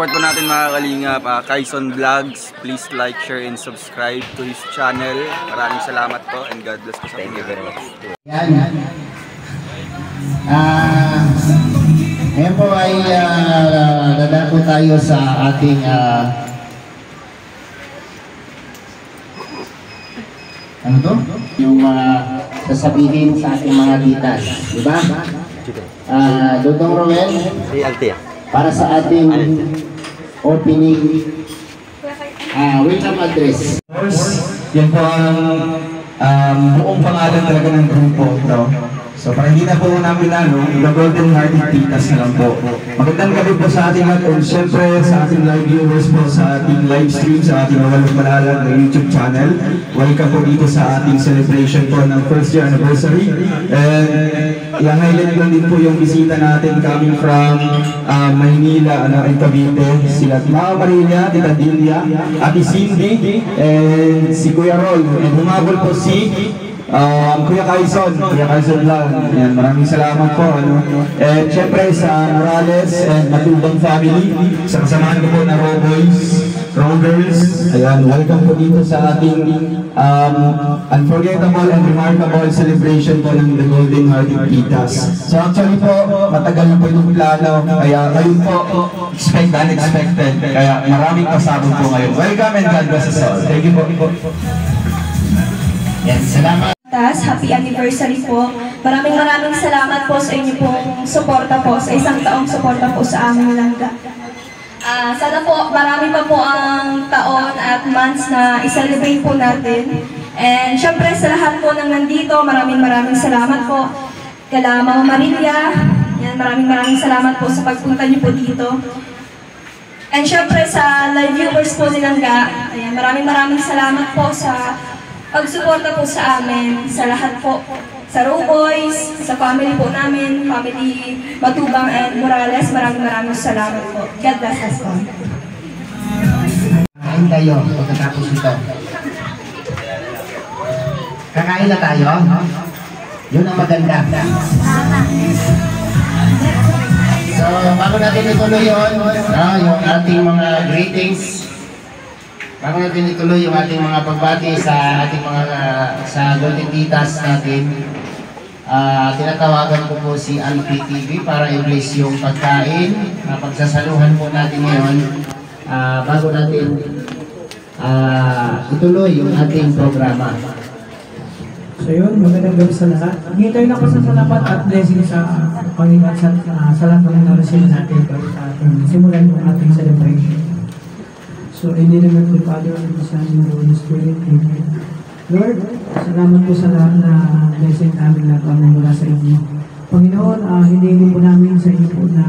support po natin mga kalingap, Kaison Vlogs. Please like, share, and subscribe to his channel. Maraming salamat po and God bless po sa inyo. Thank you very much. Ngayon po ay dadako tayo sa ating ano to? Yung sasabihin sa ating mga ditas, di ba? Dudong Roel, para sa ating opening welcome address. Yan po ang buong pangalan talaga ng grupo, no? So para hindi na po namin The Golden Hearted Titas na lang po. Magandang gabi po sa ating lahat and syempre sa ating live viewers po sa ating live stream sa ating Walang Malalag na YouTube channel. Welcome po dito sa ating celebration po ng first year anniversary. And i-highlight lang din po yung bisita natin coming from Maynila, Cavite. Sila Mama Maria, Tita Dilia, Ate Cindy, and si Kuya Roy. And humabol po si Kuya Kaison lang. Yan, maraming salamat po. And syempre sa Morales and Matubang family, sa kasamahan ko po na Rovers. Ayan, welcome po dito sa ating unforgettable and remarkable celebration po ng The Golden Hearted Titas. So actually po, matagal na po itong plano. Kaya ngayon po, expect unexpected. Kaya maraming pasabog po ngayon. Welcome and God bless us all. Thank you po. Yes, salamat. Happy anniversary po. Maraming salamat po sa inyo pong suporta po, sa isang taong suporta po sa aming langga. Sana po marami pa po ang taon at months na i-celebrate po natin. And syempre sa lahat po ng nandito, maraming salamat po. Kala Mama Maria, yan, maraming salamat po sa pagpunta niyo po dito. And syempre sa live viewers po ni Langga, ayan, maraming salamat po sa pagsuporta po sa amin, sa lahat po, sa Row Boys, sa family po namin, family Matubang and Morales, maraming salamat po. God bless us all. Kakain tayo pagkatapos ito. Kakain na tayo, no? Yun ang maganda. So, bago natin ituloy yun, yung ating mga greetings, bago natin ituloy yung ating mga pagbati sa ating mga sa Golden Titas natin, tinatawagan ko po si LPTV para i-bless yung pagkain na pagsasaluhan po natin ngayon bago natin ituloy yung ating programa. So yun, magandang gabi sa lahat. Hintay na ko sa salamat at blessing sa Panginoon sa lahat ng naresin natin para sa ating simulan yung ating celebration. So, in the name of the Father, and the Son, and the Holy Spirit, Amen. Lord, salamat po sa lahat na blessing namin na mula sa inyo. Panginoon, hindi po namin sa inyo po na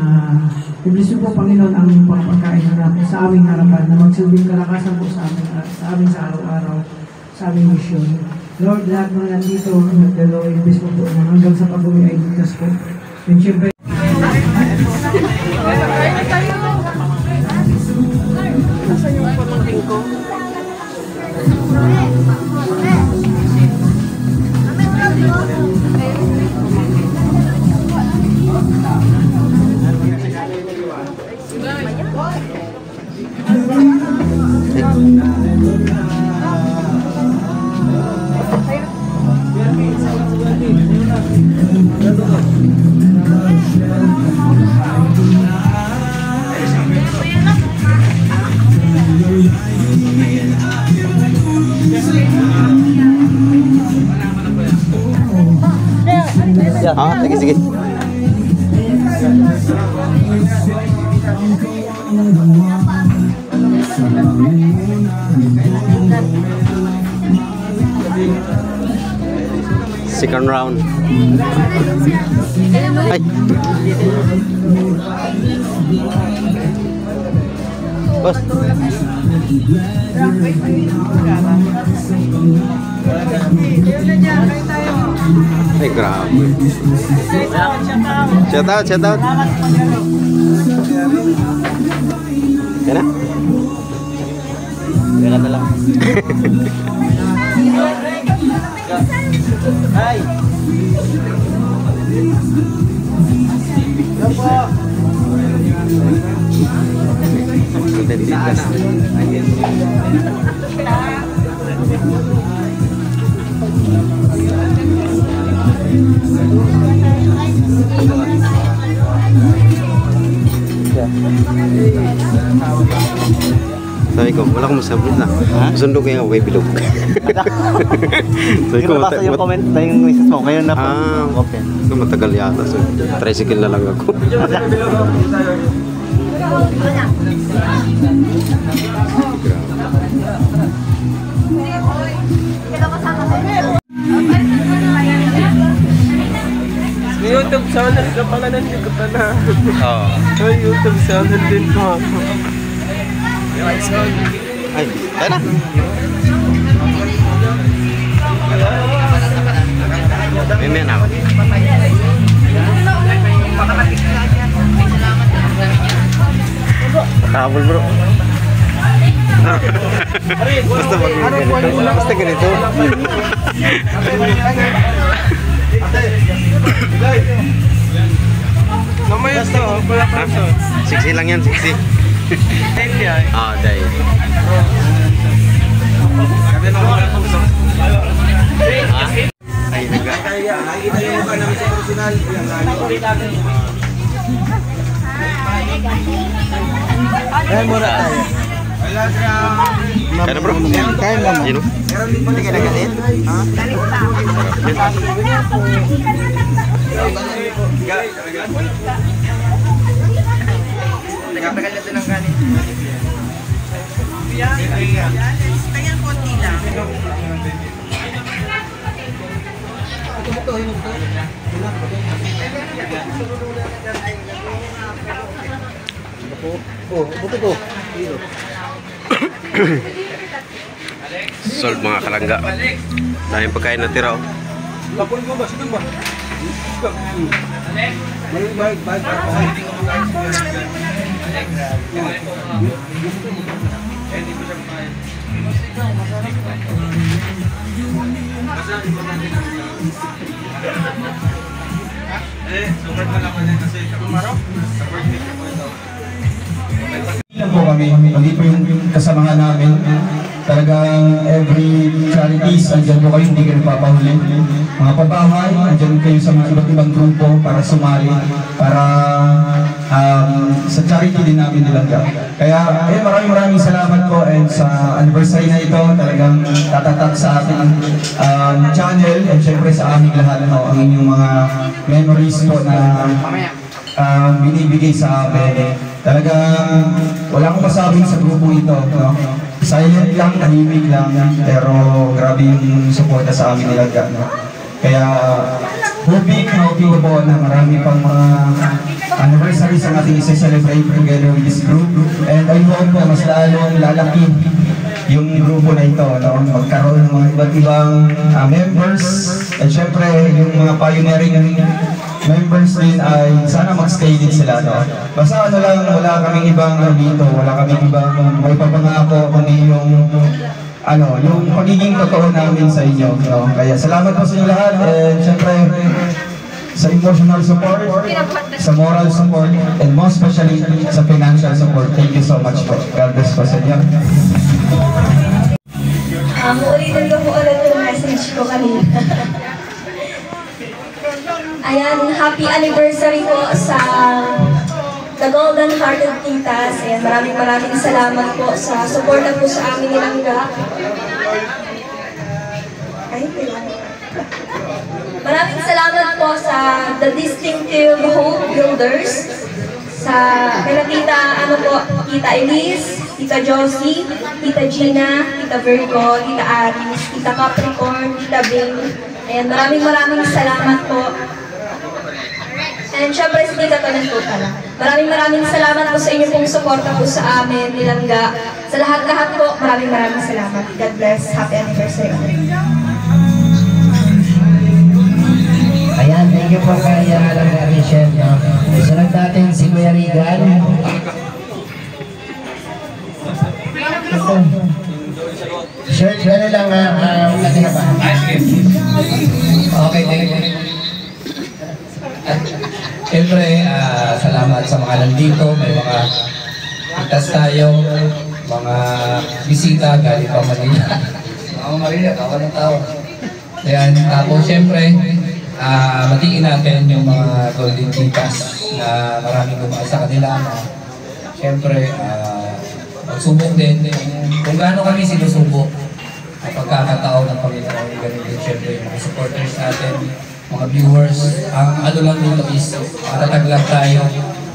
i-bless po, Panginoon, ang pagpapakain na namin sa aming harapan na magsilbing kalakasan po sa amin sa araw-araw, sa aming mission. Lord, lahat mga nandito, nagdalo, i-bless po po na hanggang sa pag-uwi ay ligtas po. And syempre, Sige. Second round. Ay. Boss. Ay, grabe. Shout out. Yan na? Yan na lang. Hi! Yan po! Golden Titas. Sabi ko, wala akong masabi na. Sundo ko yung way bilog. Sabi ko, Nabasa yung comment na yung misis mo, ngayon na po. open. So, matagal yata. So, tricycle na lang ako. May YouTube channel ka pala na hindi ko pa na. Oo. May YouTube channel din ko. Ay, tayo na. May na ako. Habol bro. Basta ganito. Namayos to, wala pa ito. Siksi lang yan, siksi. Hindi ay. Dahil. Ay, nagkakaya. Nakikita yung mukha namin sa personal. Kaya muna tayo. Kaya na bro? Kaya mo. Yun o? Hindi ka nagalit? Ha? Nagpagal na ito ng kanin. Tingnan konti lang. Solve mga kalangga. Daming pagkain na tira. Lapon ko ba? Sige ba? Lang po kami, hindi po yung kasamahan namin. Talagang every charities, andyan po kayo, hindi kayo nagpapahuli. Mga pabahay, andyan kayo sa mga iba't ibang grupo para sumali, para sa charity din namin nilangga. Kaya maraming salamat po, and sa anniversary na ito, talagang tatatak sa ating channel, and syempre sa aming lahat, ang inyong mga memories po na binibigay sa amin. Talagang wala akong masabing sa grupo ito, no? Silent lang, tahimik lang, pero grabe yung suporta sa amin nilagay, no? Kaya hoping po na marami pang mga anniversaries ang ating isa-celebrate together with this group, and I hope po mas lalong lalaki yung grupo na ito, no? Magkaroon ng mga iba't ibang members, at syempre yung mga pioneering members din ay sana mag-stay din sila, no? Basta ano lang, wala kaming ibang dito, wala kaming ibang may papangako, kundi yung yung pagiging totoo namin sa inyo, no? Kaya salamat po sa inyo lahat, and syempre sa emotional support, sa moral support, and most especially sa financial support. Thank you so much po. God bless po sa inyo. Uulitin ko po ulit yung message ko kanina. Ayan, happy anniversary po sa The Golden Hearted Titas. Ayan, maraming salamat po sa support na po sa amin nilangga. Maraming salamat po sa The Distinctive Hope Builders, sa Tita Tita Elise, Tita Josie, Tita Gina, Tita Virgo, Tita Aris, Tita Capricorn, Tita Bing. Ayan, maraming salamat po. And syempre si Tita Tonantuta lang. Maraming salamat po sa inyo pong suporta po sa amin, nilangga. Sa lahat po, maraming salamat. God bless. Happy anniversary. Ayan, thank you po kay Langga Rachel. Sunod natin si Kuya Regan. Sure, gano'n lang ano na ba? Okay, thank you. Siyempre, salamat sa mga nandito. May mga Itas tayo, mga bisita galing pa Manila. Mga Manila, kawan ng tao. Ayan, tapos syempre, matiin natin yung mga Golden Titas na maraming gumawa sa kanila. Syempre, magsubok din kung gaano kami sinusubok ang pagkakataon ng Panginoon. Ganun din syempre yung mga supporters natin, mga viewers. Ang ano lang dito is matatag lang tayo.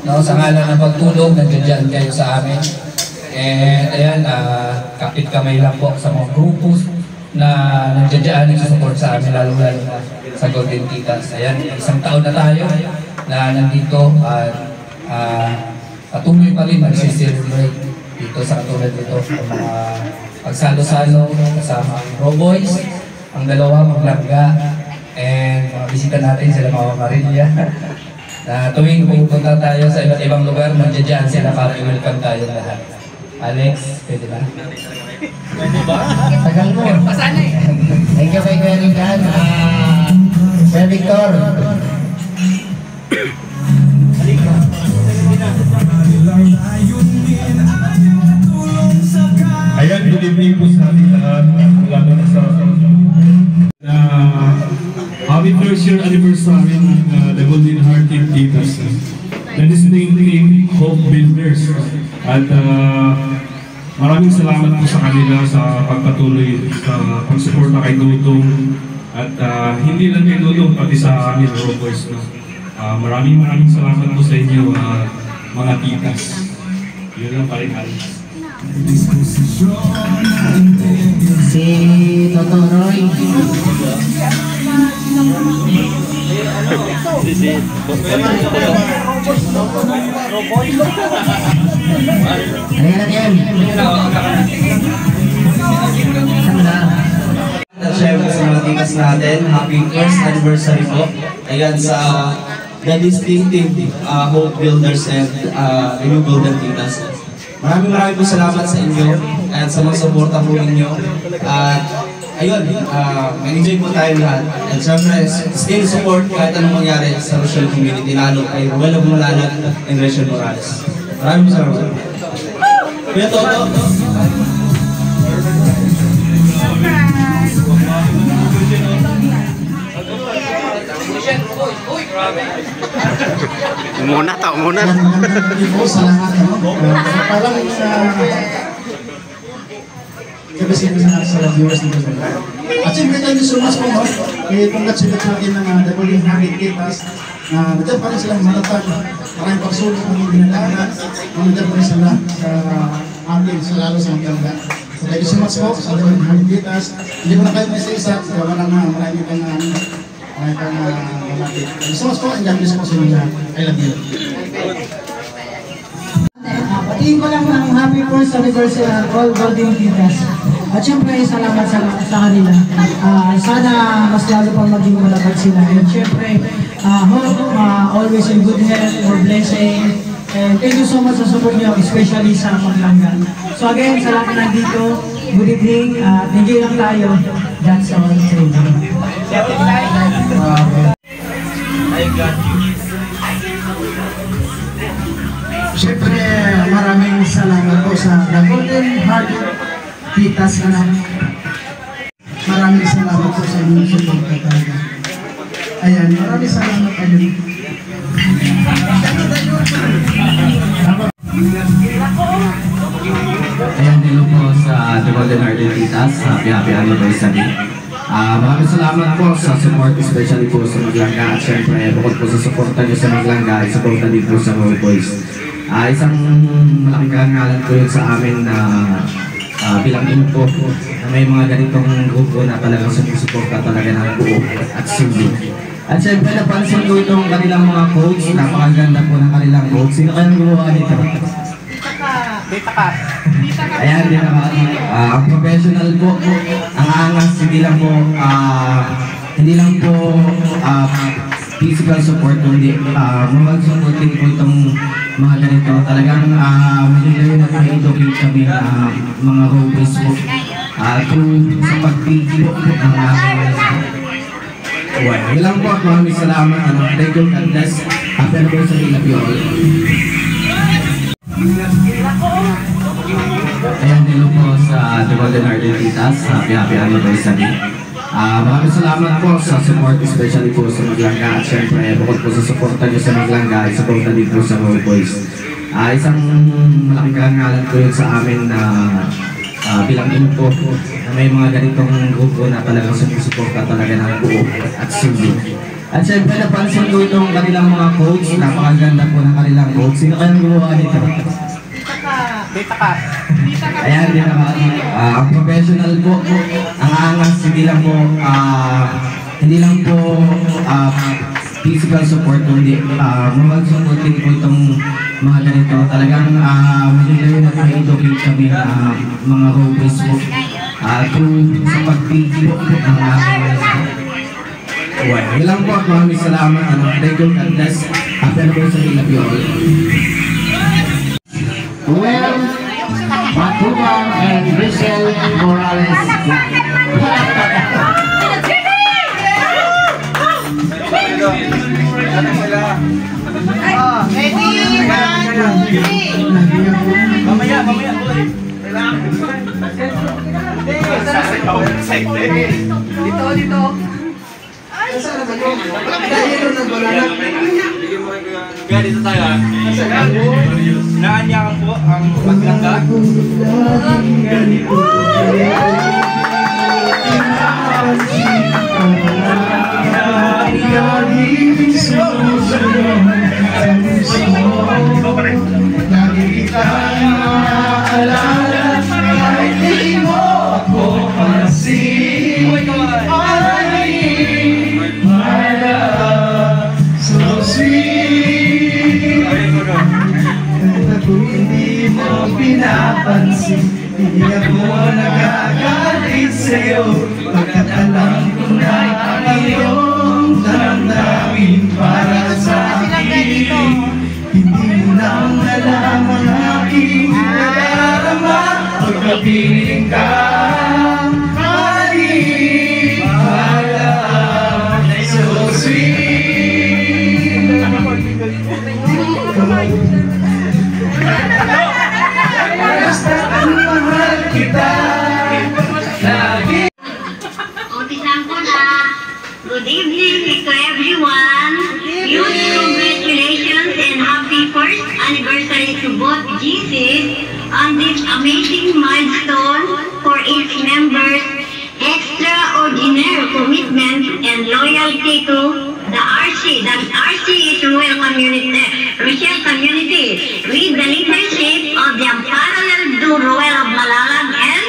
No, sa ngalan ng pagtulong, nandiyan kayo sa amin. And ayan, kapit kamay lang po sa mga grupos na nandiyan nagsusupport sa amin, lalo-lalo sa Golden Titas. Ayan, isang taon na tayo na nandito at patuloy pa rin mag-celebrate dito sa katulad dito. Ang mga pagsalo-salo kasama ang Roboys, ang dalawa maglangga, and mga bisita natin sila Mama Maria. Na tuwing pupunta tayo sa iba't ibang lugar, nandiyan sila para i-welcome tayo lahat. Alex, pwede ba? Tagal mo. Thank you kay Kuya Rican. Sir Victor. Ayan, good evening po sa ating lahat. Lalo na sa happy first year anniversary ng the Golden Hearted Titas. That is named Hope Builders. At maraming salamat po sa kanila sa pagpatuloy sa pagsuporta kay Dudong. At hindi lang kay Dudong, pati sa amin, Roboys. Maraming salamat po sa inyo, mga titas. Yun lang pa rin, Alex. Si Toto Roy. Ayan. Siyempre sa mga tikas natin, happy first anniversary po. Ayan sa The Distinctive Hope Builders and the New Golden Titas. Maraming po salamat sa inyo at sa mga suporta po ninyo. At ayun, mag-enjoy po tayo lahat. At syempre, still support kahit anong mangyari sa Rochelle community, lalo kay Ruel Bumalanag and Rachel Morales. Maraming salamat. Kuya Toto. Muna. Sa lahat, parang kabisip sa viewers dito. At siyempre tayo so much po, congratulate natin ng The Golden Hearted Titas na nandiyan pa rin silang matatag. Maraming pagsulong ng hindi nalaman. Nandiyan pa rin sila sa amin, sa lalo sa Magdalga. So thank you so much po sa The Golden Hearted Titas. Hindi ko na kayo may isa-isa, gawa lang na marami pang malapit. Thank you so much po, and God bless po sa inyo lahat. I love you. Patiin ko lang ng happy first anniversary ng all Golden Titas. At syempre, salamat sa kanila. Sana mas lalo pang maging malapad sila. And syempre, hope always in good health or blessing. And thank you so much sa support nyo, especially sa Paglangga. So again, sa lahat na nandito, good evening. Enjoy lang tayo. That's all. I got you. Siyempre, maraming salamat po sa The Golden Hearted Titas na maraming salamat po sa inyong support talaga. Ayan, maraming salamat kayo. Ayan, hello po sa The Golden Hearted Titas. Happy anniversary. Maraming salamat po sa support, especially po sa Maglangga. At syempre, bukod po sa suporta nyo sa Maglangga, suporta din po sa Roboys. Isang malaking karangalan po yun sa amin na bilang info na may mga ganitong grupo na talagang sumusuporta talaga ng buo at sulit. At syempre, napansin ko itong kanilang mga quotes. Napakaganda po ng kanilang quotes. Sino kayang gumawa nito? Ayan, ang professional po, ang angas, hindi lang po physical support, kundi moral support din po itong mga ganito. Talagang magiging na ma-educate kami na mga hobbies po through sa pag-video ng yun lang po at maraming salamat. Thank you, God bless. Happy anniversary, love you all. hello po sa The Golden Hearted Titas. Happy anniversary. Maraming salamat po sa support, especially po sa Maglangga. At syempre, bukod po sa suporta nyo sa Maglangga, ay suporta din po sa Roll Boys. Isang malaking karangalan po yun sa amin na bilang info na may mga ganitong grupo na talagang sumusuporta talaga ng buo at sundo. At syempre, napansin ko itong kanilang mga quotes. Napakaganda po ng kanilang quotes. Sino kayang gumawa nito? Ayan, din naman. Ang professional po, ang angas, hindi lang po physical support, kundi moral support din po itong mga ganito. Talagang magiging na ma-educate kami mga robots po through sa pag-video ng ilang po, maraming salamat. Thank you, God bless. Happy anniversary, love you all. Well, Matubang and Rachel Morales. Mamaya, boy. Dito. Kaya dito tayo naanyakan po ang Maglangga. Lagi kita naalala kahit di mo ako pansin. My love, so sweet. Kahit ako hindi mo pinapansin, hindi ako nagagalit sa'yo, pagkat alam ko na ang iyong damdamin para sa akin. Hindi mo lang alam ang aking nadarama pagkapiling ka. So sweet. Basta ang mahal kita. Good evening to everyone. Huge congratulations and happy first anniversary to both GCs on this amazing milestone for its members. Extraordinary commitment and loyalty to the RC. The RC is Rochelle Community with the leadership of the unparalleled duo of Malalag and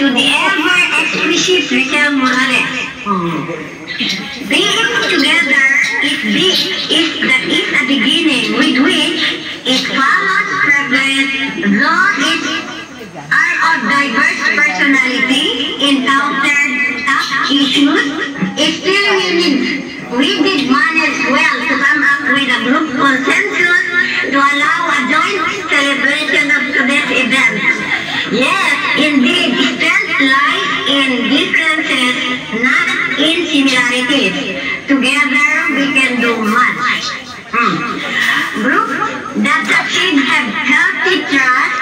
to the ever-exquisite Rochelle Morales. Being together is a beginning with which it follows progress, though it are of diverse personality, encountered tough issues. Still we did manage well to come up with a group consensus to allow a joint celebration of today's event. Yes, indeed, strength lies in differences, not in similarities. Together we can do much. Groups that succeed have healthy trust,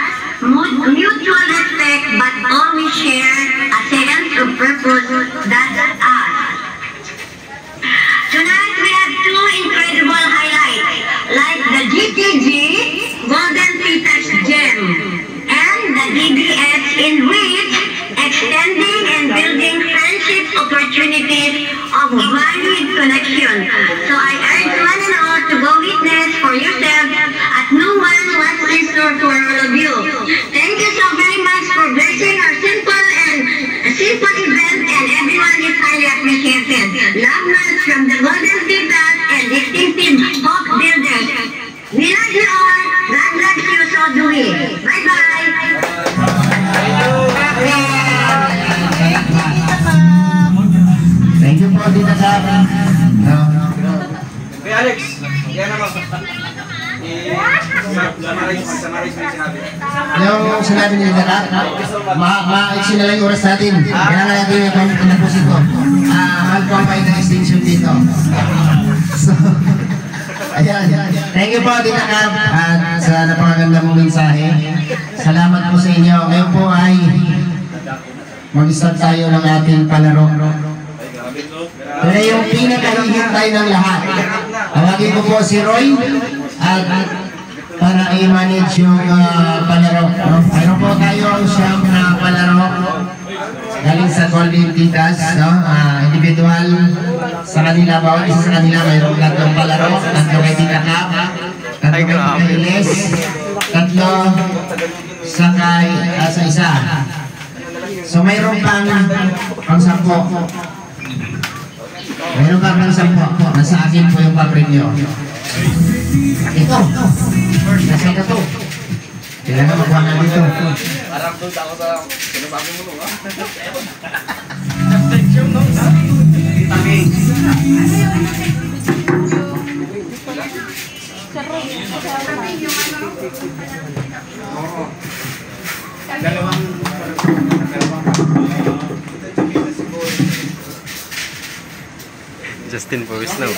mutual respect, but always share a sense of purpose. That's us. Tonight we have two incredible highlights, like the GTG Golden Titas Gem and the DBS, in which extending and building friendship opportunities of valued connection. So I urge one and all to go witness for yourself at no one what's in store for all of you. Thank you so very much for blessing our simple event, and everyone is highly appreciated. Love much from the Golden Titas and distinctive Hope Builders. We love you all. God bless you, so do we. Bye-bye. Thank you po, Tita Sara. Kay Alex, yan naman. Summarize mo yung sinabi. Yung sinabi niya na ma-exit na lang yung oras natin. Kaya na natin yung pinapusin ko. Mahal ko ang pahinga extinction dito. So, Ayan. Thank you po, Tita Cap, at sa napakaganda mong mensahe. Salamat po sa inyo. Ngayon po ay mag-start tayo ng ating palaro. Ito na yung pinakahihintay ng lahat. Tawagin ko po si Roy at para i-manage yung palaro. Mayroon po tayo siyang palaro galing sa Golden Titas, individual sa kanila, bawat isa sa kanila mayroong tatlong palaro, tatlo kay Tita Cap, tatlo kay Tita Ines, tatlo sa isa. So mayroon pang 10. Mayroon pang 10. Nasa akin po yung papremyo. Ito. Nasa ito to. Kailangan magkuha na dito. Parang doon ako sa sinababi mo nung Justin Forrest now.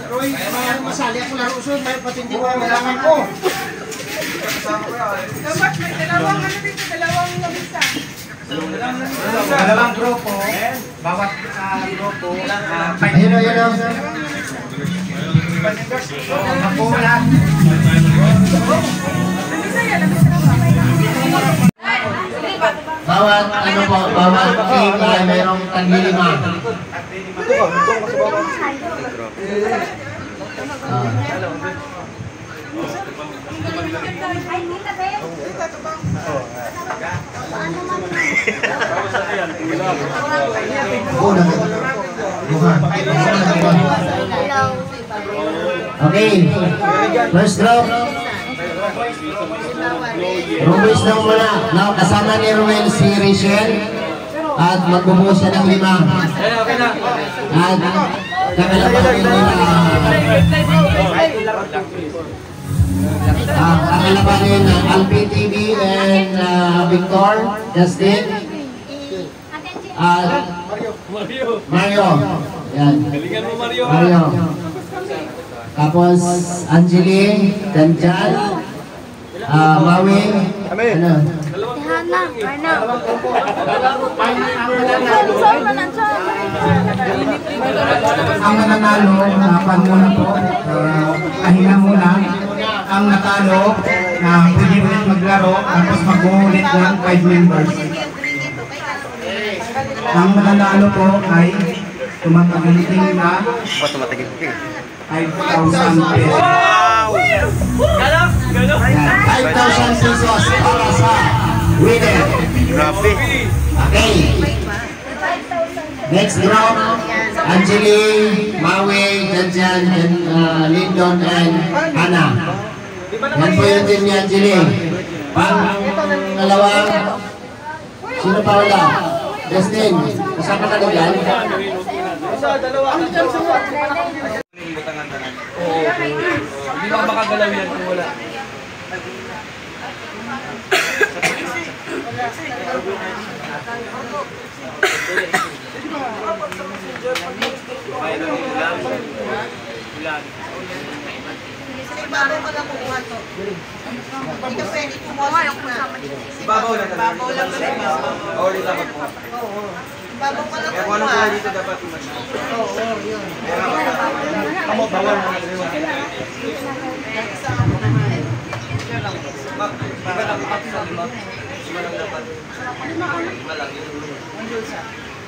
Roy, masali ako laro usun, may patindi ko ang kailangan ko. Dapat may dalawang dito, dalawang labisa. Dalawang grupo, bawat grupo. Ayun o, ayun o. Mapulat. Bawat ano po, bawat team ay mayroong tagli-5. Okay, first draw. Rubies daw muna. Now, kasama ni Ruel si Rachel at magbubuhos siya ng 5. At kakalabanin kakalabanin Alpi TV and Victor, Justin at Mario. Yan. Mario. Tapos Angeli, Danjan, Mawi, ano? Ang nanalo, napan muna po, kahina muna. Ang natalo, na pwede ulit maglaro, tapos mag-uulit ng 5 members. Ang nanalo po ay tumatagiling na 5,000 pesos. 5,000 pesos para sa winner. Grabe. Okay. Next draw, Angeli, Maui, Janjan, Lindon, and Hana. Yan po yung team ni Angeli. Pang-alawa, sino pa wala? Justin, kasama ka na dyan? Hindi ba makagalaw yan kung wala? Ibabaw ka lang kukuha to. Hindi ka pwede kumuha yung kasama dito. Ibabaw lang. Ibabaw lang kasi. Oo, dito dapat po. Ibabaw ka lang Kaya kung anong kukuha. kaya dito dapat mas. Oo, yun. Kamu, bawal mo na dito. Iba lang dapat sa 5. Iba lang dapat. Iba lang dito.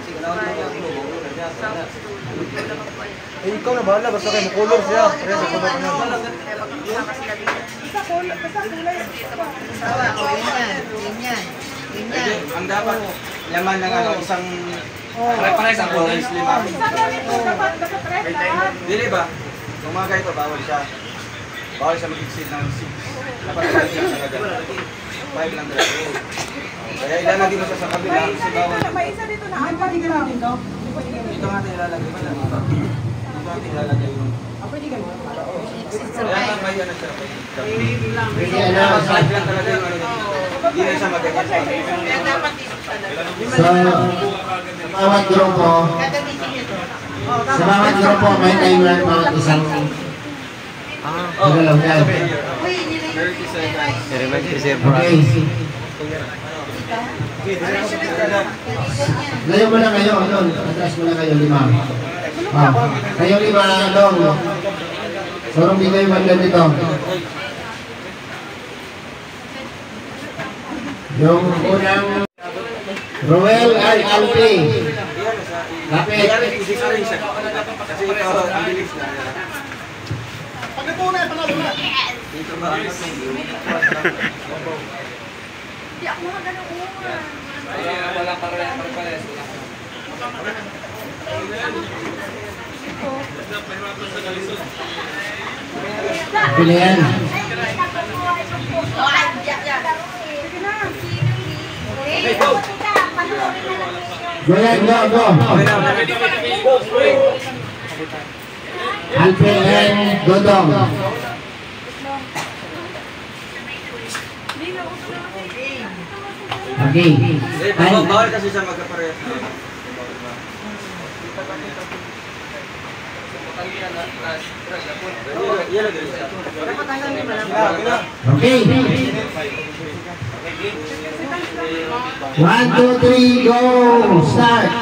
Sige, naman mo yung globo. Eh, ikaw na bahala. Basta kayo makulor siya. Kaya sa kulor na. Basta kulay. Sawa, o yan. Ganyan. Ang dapat laman ng isang pare-pare sa kulay is 5. Dapat resta. Dili ba? Kung mga ganito, bawal siya. Bawal siya mag-exceed ng 6. Dapat bawal siya sa agad. 5 lang talaga. Kaya ilalagay mo siya sa kabila kasi bawal. May isa dito na. Ay, pwede ka lang dito. Dito nga natin ilalagay mo lang. Dito natin ilalagay yung... Kaya lang may ano siya. Five lang talaga yung ano. Hindi na siya mag-ganyan. Kaya dapat dito talaga. So, bawat grupo, may timer bawat isang gagalaw yan. Okay. Layo mo na kayo, doon. Atras mo na kayo, 5. Kayo 5, dong. Sorong di kayo banda dito. Yung unang Roel ay Alpi. Lapit. Kasi ikaw ang bilis na. Pagkatuna, panalo. Dito ba? Hindi ako mga ganun. Wala pare-pares. Pili yan. Go yan, go. Alpi and Dodong. Okay. Bawal kasi siya magkaparehas. Okay. 1, 2, 3, go! Start!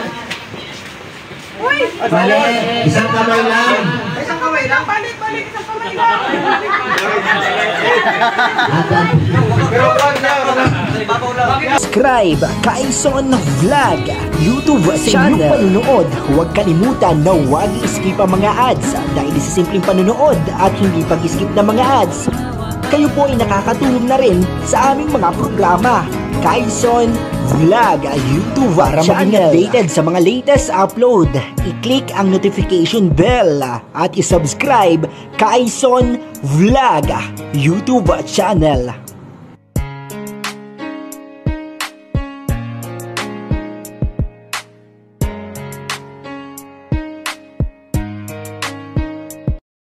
Bale, isang kamay lang. Isang kamay lang? Balik, isang kamay lang. Subscribe Kaison Vlog YouTube channel. Sa inyong panunood, huwag kalimutan na huwag i-skip ang mga ads dahil sa simpleng panunood at hindi pag-skip ng mga ads, kayo po ay nakakatulong na rin sa aming mga programa. Kaison Vlog YouTube para maging updated sa mga latest upload, i-click ang notification bell at i-subscribe Kaison Vlog YouTube channel.